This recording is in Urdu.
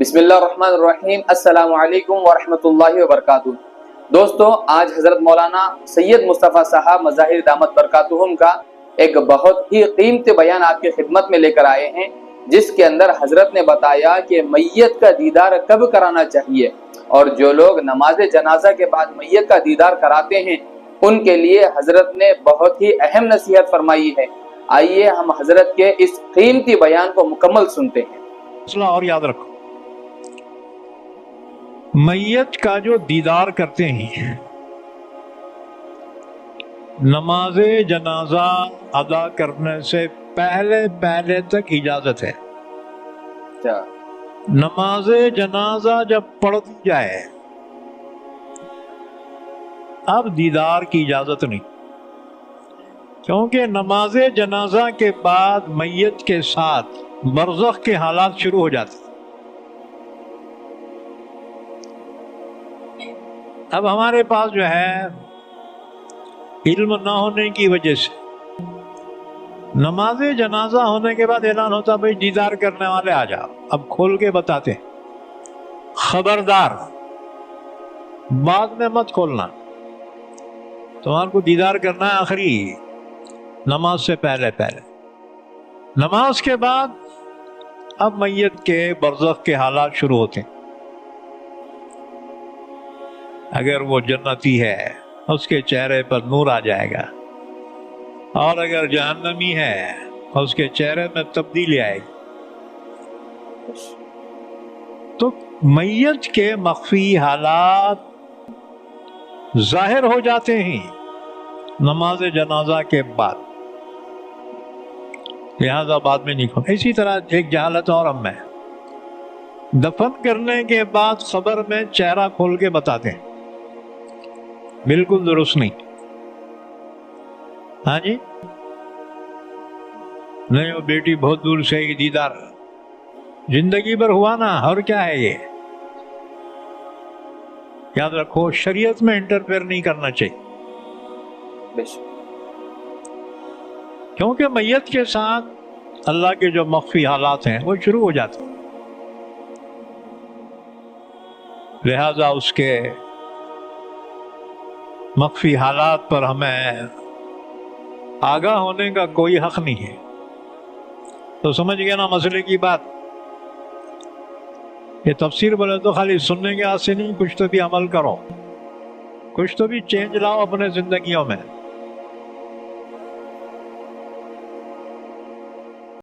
بسم اللہ الرحمن الرحیم۔ السلام علیکم ورحمۃ اللہ وبرکاتہ۔ دوستو، آج حضرت مولانا سید مصطفیٰ صاحب مظاہر دامت برکاتہم کا ایک بہت ہی قیمتی بیان آپ کی خدمت میں لے کر آئے ہیں، جس کے اندر حضرت نے بتایا کہ میت کا دیدار کب کرانا چاہیے، اور جو لوگ نماز جنازہ کے بعد میت کا دیدار کراتے ہیں ان کے لیے حضرت نے بہت ہی اہم نصیحت فرمائی ہے۔ آئیے ہم حضرت کے اس قیمتی بیان کو مکمل سنتے ہیں۔ مسئلہ اور یاد رکھو، میت کا جو دیدار کرتے ہیں، نماز جنازہ ادا کرنے سے پہلے تک اجازت ہے۔ نماز جنازہ جب پڑھ دی جائے اب دیدار کی اجازت نہیں، کیونکہ نماز جنازہ کے بعد میت کے ساتھ برزخ کے حالات شروع ہو جاتے ہیں۔ اب ہمارے پاس جو ہے علم نہ ہونے کی وجہ سے نماز جنازہ ہونے کے بعد اعلان ہوتا بھائی دیدار کرنے والے آ جاؤ۔ اب کھول کے بتاتے ہیں، خبردار بعد میں مت کھولنا، تمہارے کو دیدار کرنا ہے آخری نماز سے پہلے۔ نماز کے بعد اب میت کے برزخ کے حالات شروع ہوتے ہیں۔ اگر وہ جنتی ہے اس کے چہرے پر نور آ جائے گا، اور اگر جہنمی ہے اس کے چہرے میں تبدیلی آئے گی۔ تو میت کے مخفی حالات ظاہر ہو جاتے ہیں نماز جنازہ کے بعد، لہذا بعد میں نہیں کھولنا۔ اسی طرح ایک جہالت اور ہم میں، دفن کرنے کے بعد قبر میں چہرہ کھول کے بتاتے ہیں، بالکل درست نہیں۔ ہاں جی، نہیں وہ بیٹی بہت دور سے ہی دیدار زندگی بھر ہوا نا، اور کیا ہے یہ؟ یاد رکھو شریعت میں انٹرفیئر نہیں کرنا چاہیے، کیونکہ میت کے ساتھ اللہ کے جو مخفی حالات ہیں وہ شروع ہو جاتے ہیں، لہذا اس کے مخفی حالات پر ہمیں آگاہ ہونے کا کوئی حق نہیں ہے۔ تو سمجھ گئے نا مسئلے کی بات؟ یہ تفسیر بولے تو خالی سننے کے ہاتھ سے نہیں، کچھ تو بھی عمل کرو، کچھ تو بھی چینج لاؤ اپنے زندگیوں میں۔